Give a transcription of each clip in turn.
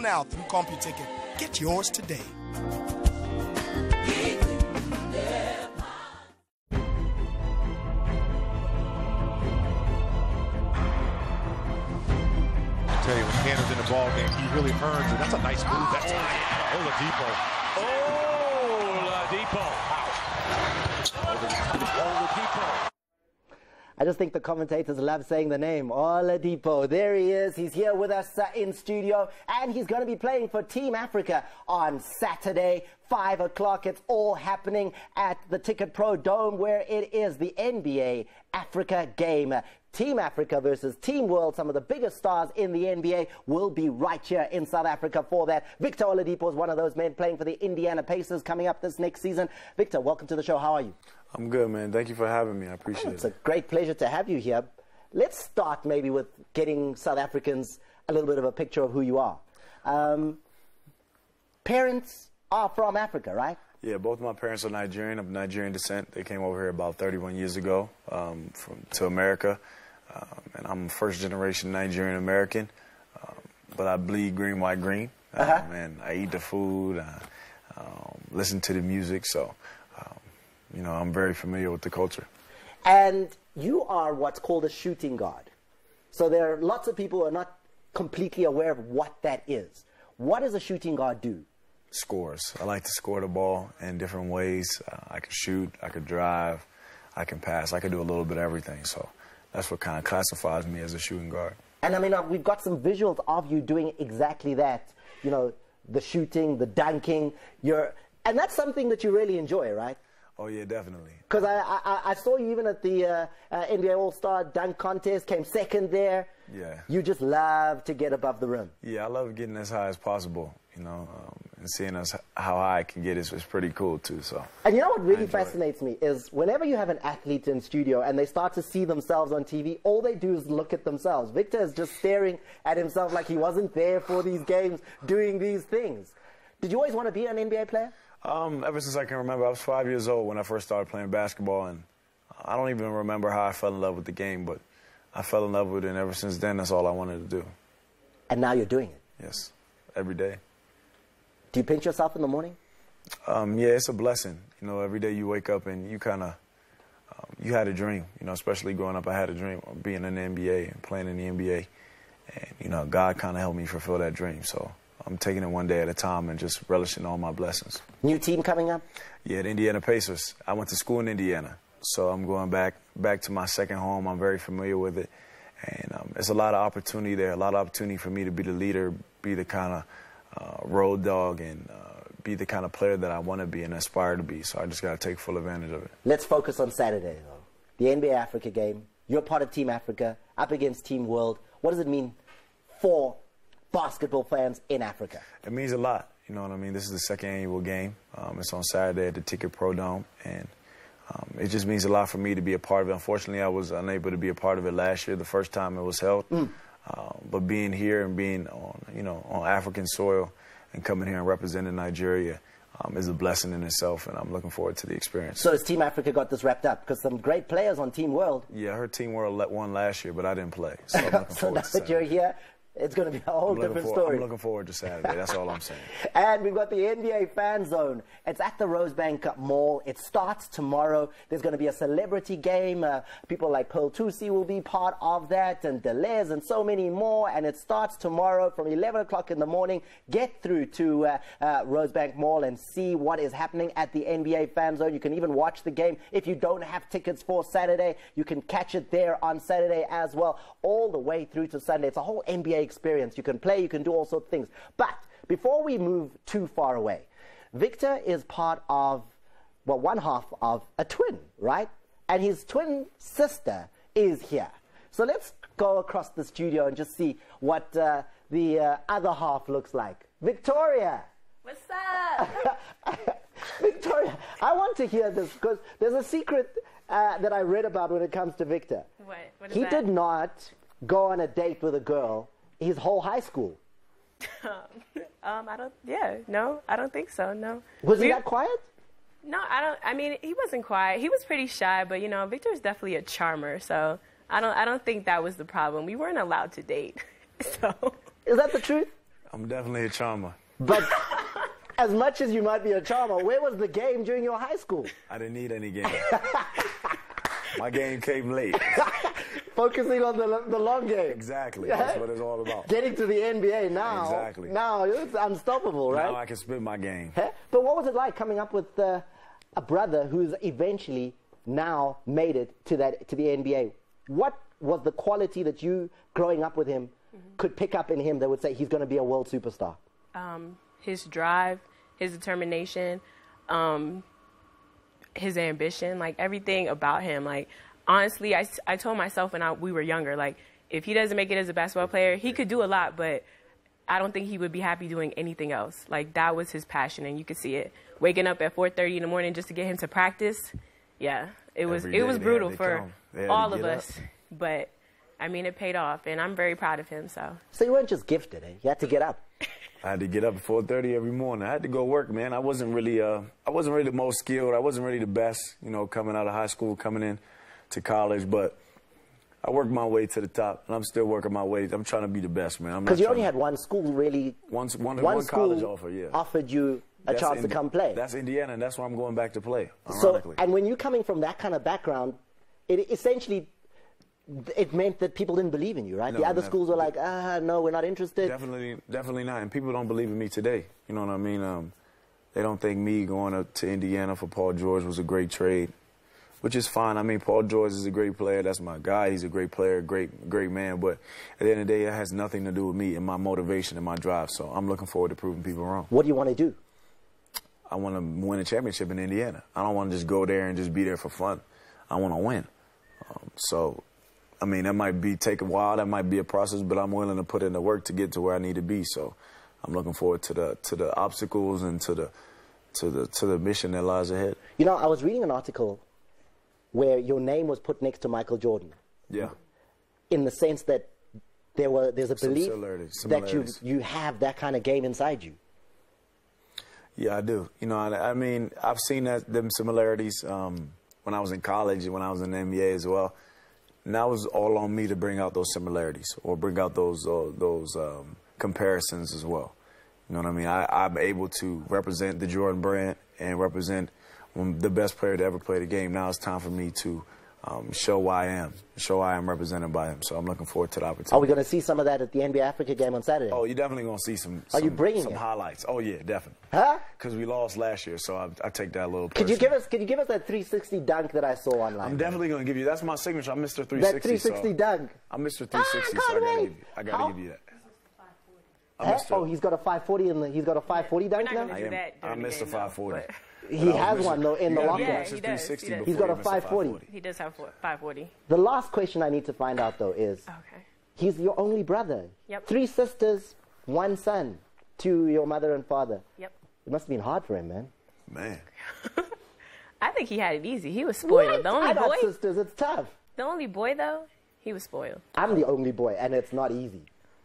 Now through CompuTicket. Get yours today. I tell you, when Tanner's in the ball game, he really earns it. That's a nice move. That's Oladipo. Oladipo. I just think the commentators love saying the name, Oladipo. There he is. He's here with us in studio, and he's going to be playing for Team Africa on Saturday, 5 o'clock. It's all happening at the Ticket Pro Dome, where it is the NBA Africa game. Team Africa versus Team World. Some of the biggest stars in the NBA will be right here in South Africa for that. Victor Oladipo is one of those men playing for the Indiana Pacers coming up this next season. Victor, welcome to the show. How are you? I'm good, man. Thank you for having me. I appreciate it. It's a great pleasure to have you here. Let's start maybe with getting South Africans a little bit of a picture of who you are. Parents are from Africa, right? Yeah, both of my parents are Nigerian, of Nigerian descent. They came over here about 31 years ago to America. And I'm a first-generation Nigerian-American, but I bleed green, white, green. And I eat the food, listen to the music, so, you know, I'm very familiar with the culture. And you are what's called a shooting guard. So there are lots of people who are not completely aware of what that is. What does a shooting guard do? Scores. I like to score the ball in different ways. I can shoot, I can drive, I can pass, I can do a little bit of everything, so. That's what kind of classifies me as a shooting guard. And I mean, we've got some visuals of you doing exactly that. You know, the shooting, the dunking. And that's something that you really enjoy, right? Oh, yeah, definitely. Because I saw you even at the NBA All-Star Dunk Contest, came second there. Yeah. You just love to get above the rim. Yeah, I love getting as high as possible, you know, and seeing how high I can get is pretty cool, too. So. And you know what really fascinates me is whenever you have an athlete in studio and they start to see themselves on TV, all they do is look at themselves. Victor is just staring at himself like he wasn't there for these games doing these things. Did you always want to be an NBA player? Ever since I can remember. I was 5 years old when I first started playing basketball, and I don't even remember how I fell in love with the game, but I fell in love with it, and ever since then, that's all I wanted to do. And now you're doing it? Yes, every day. Do you pinch yourself in the morning? Yeah, it's a blessing. You know, every day you wake up and you kind of, you had a dream. You know, especially growing up, I had a dream of being in the NBA and playing in the NBA. And, you know, God kind of helped me fulfill that dream. So I'm taking it one day at a time and just relishing all my blessings. New team coming up? Yeah, the Indiana Pacers. I went to school in Indiana. So I'm going back to my second home. I'm very familiar with it. And there's a lot of opportunity there, a lot of opportunity for me to be the leader, be the kind of road dog, and be the kind of player that I want to be and aspire to be. So I just got to take full advantage of it. Let's focus on Saturday, though. The NBA Africa game. You're part of Team Africa, up against Team World. What does it mean for basketball fans in Africa? It means a lot. You know what I mean? This is the second annual game. It's on Saturday at the Ticket Pro Dome. And it just means a lot for me to be a part of it. Unfortunately, I was unable to be a part of it last year, the first time it was held. But being here and being on, you know, on African soil and coming here and representing Nigeria is a blessing in itself, and I'm looking forward to the experience. So has Team Africa got this wrapped up? Because some great players on Team World. Yeah, I heard Team World won last year, but I didn't play. So, I'm looking so now that you're here, it's going to be a whole different story. I'm looking forward to Saturday. That's all I'm saying. And we've got the NBA Fan Zone. It's at the Rosebank Mall. It starts tomorrow. There's going to be a celebrity game. People like Pearl Tusi will be part of that, and Deleuze, and so many more. And it starts tomorrow from 11 o'clock in the morning. Get through to Rosebank Mall and see what is happening at the NBA Fan Zone. You can even watch the game. If you don't have tickets for Saturday, you can catch it there on Saturday as well, all the way through to Sunday. It's a whole NBA experience. You can play, you can do all sorts of things. But before we move too far away, Victor is part of, well, one half of a twin, right? And his twin sister is here. So let's go across the studio and just see what the other half looks like. Victoria! What's up? Victoria, I want to hear this because there's a secret that I read about when it comes to Victor. What is he that? did not go on a date with a girl his whole high school. I don't think so, no. Was he that quiet? No, I mean, he wasn't quiet. He was pretty shy, but, you know, Victor's definitely a charmer, so I don't think that was the problem. We weren't allowed to date, so. Is that the truth? I'm definitely a charmer. But as much as you might be a charmer, where was the game during your high school? I didn't need any game. My game came late. Focusing on the long game. Exactly. That's what it's all about. Getting to the NBA now. Exactly. Now it's unstoppable, right? Now I can spit my game. Huh? But what was it like coming up with a brother who's eventually now made it to the NBA? What was the quality that you, growing up with him, could pick up in him that would say he's going to be a world superstar? His drive, his determination, his ambition, like everything about him. Like, honestly, I told myself when we were younger, like, if he doesn't make it as a basketball player, he could do a lot, but I don't think he would be happy doing anything else. Like, that was his passion, and you could see it. Waking up at 4:30 in the morning just to get him to practice, yeah, it was brutal for all of us. But, I mean, it paid off, and I'm very proud of him, so. So you weren't just gifted, eh? You had to get up. I had to get up at 4:30 every morning. I had to go work, man. I wasn't really the most skilled. I wasn't really the best, you know, coming out of high school, coming in to college, but I worked my way to the top, and I'm still working my way. I'm trying to be the best, man. Because you only had one school, really. One school college offer, yeah. Offered you a chance to come play. That's Indiana, and that's why I'm going back to play, ironically. So, and when you're coming from that kind of background, it essentially, it meant that people didn't believe in you, right? No, the other schools were like, no, we're not interested. Definitely not. And people don't believe in me today. You know what I mean? They don't think me going up to Indiana for Paul George was a great trade, which is fine. I mean, Paul George is a great player. That's my guy. He's a great player, great man. But at the end of the day, it has nothing to do with me and my motivation and my drive. So I'm looking forward to proving people wrong. What do you want to do? I want to win a championship in Indiana. I don't want to just go there and just be there for fun. I want to win. So, I mean, that might take a while. That might be a process, but I'm willing to put in the work to get to where I need to be. So, I'm looking forward to the obstacles and to the mission that lies ahead. You know, I was reading an article where your name was put next to Michael Jordan. Yeah. In the sense that there's a belief that you have that kind of game inside you. Yeah, I do. You know, I mean, I've seen them similarities when I was in college and when I was in the NBA as well. And that was all on me to bring out those similarities or bring out those comparisons as well. You know what I mean? I'm able to represent the Jordan brand and represent the best player to ever play the game. Now it's time for me to show why I am represented by him. So I'm looking forward to the opportunity. Are we going to see some of that at the NBA Africa game on Saturday? Oh, you're definitely going to see some highlights. Oh, yeah, definitely. Huh? Because we lost last year, so I take that a little personally. Could you give us that 360 dunk that I saw online? I'm definitely going to give you. That's my signature. I'm Mr. 360. That 360 dunk. I'm Mr. 360, so I got to give you that. Oh, he's got a 540 he's got a 540 dunk now? I'm Mr. 540. He has one, though, in the locker. Yeah, he does. He's got a 540. He does have 540. The last question I need to find out, though, is he's your only brother. Yep. 3 sisters, 1 son to your mother and father. Yep. It must have been hard for him, man. Man. I think he had it easy. He was spoiled. What? The only I got boy. sisters. It's tough. The only boy, though, he was spoiled. I'm the only boy, and it's not easy.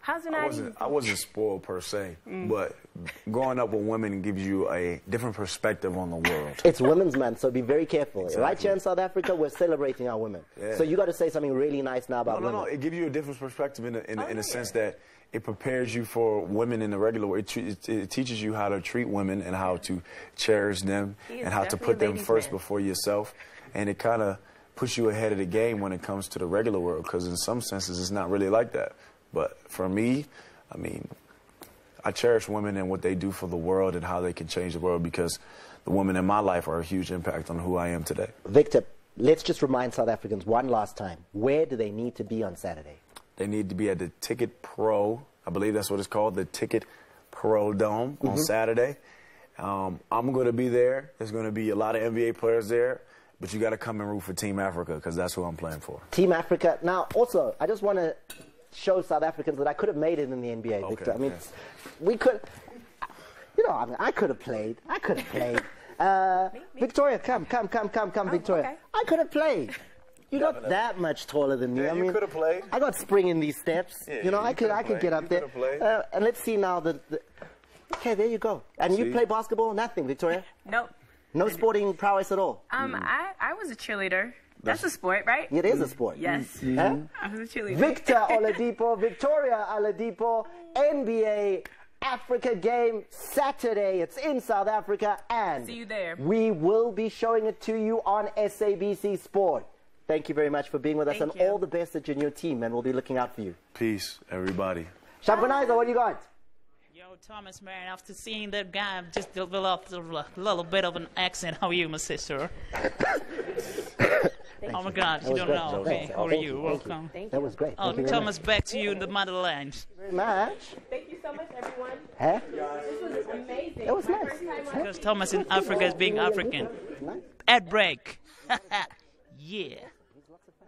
How's it not easy? I wasn't spoiled per se, but growing up with women gives you a different perspective on the world. It's Women's Month, so be very careful. Exactly. Right here in South Africa, we're celebrating our women. Yeah. So you got to say something really nice now about women. No. It gives you a different perspective in a sense that it prepares you for women in the regular way. It teaches you how to treat women and how to cherish them and how to put them first before yourself. And it kind of puts you ahead of the game when it comes to the regular world, because in some senses it's not really like that. But for me, I mean, I cherish women and what they do for the world and how they can change the world, because the women in my life are a huge impact on who I am today. Victor, let's just remind South Africans one last time. Where do they need to be on Saturday? They need to be at the Ticket Pro. I believe that's what it's called, the Ticket Pro Dome on Saturday. I'm going to be there. There's going to be a lot of NBA players there. But you got to come and root for Team Africa, because that's who I'm playing for. Team Africa. Now, also, I just want to show South Africans that I could have made it in the NBA, Victor. I mean, we could, you know, I mean, I could have played. Victoria, come, Victoria. Okay. I could have played. You're not that much taller than me. Yeah, I mean, you could have played. I got spring in these steps. Yeah, you know, I could get up there. And let's see now. Okay, there you go. And you play basketball? Nothing, Victoria? Nope. No sporting prowess at all? I was a cheerleader. That's a sport, right? It is a sport. Yes. Huh? I was a cheerleader. Victor Oladipo, Victoria Oladipo, NBA Africa game Saturday. It's in South Africa, and See you there. we will be showing it to you on SABC Sport. Thank you very much for being with us, Thank and you. all the best at your new team, and we'll be looking out for you. Peace, everybody. Shabaniza, what do you got? Yo, Thomas, man, after seeing that guy, I've just developed a little bit of an accent. How are you, my sister? Oh, my God, you don't know. Okay, how are you? Welcome. That was great. Oh, Thank you very Thomas, back to you in the motherland. much. Much. Thank you so much, everyone. Huh? This was amazing. That was My nice. first time on Because Thomas in Africa is being African. Nice. Ad break. Yeah.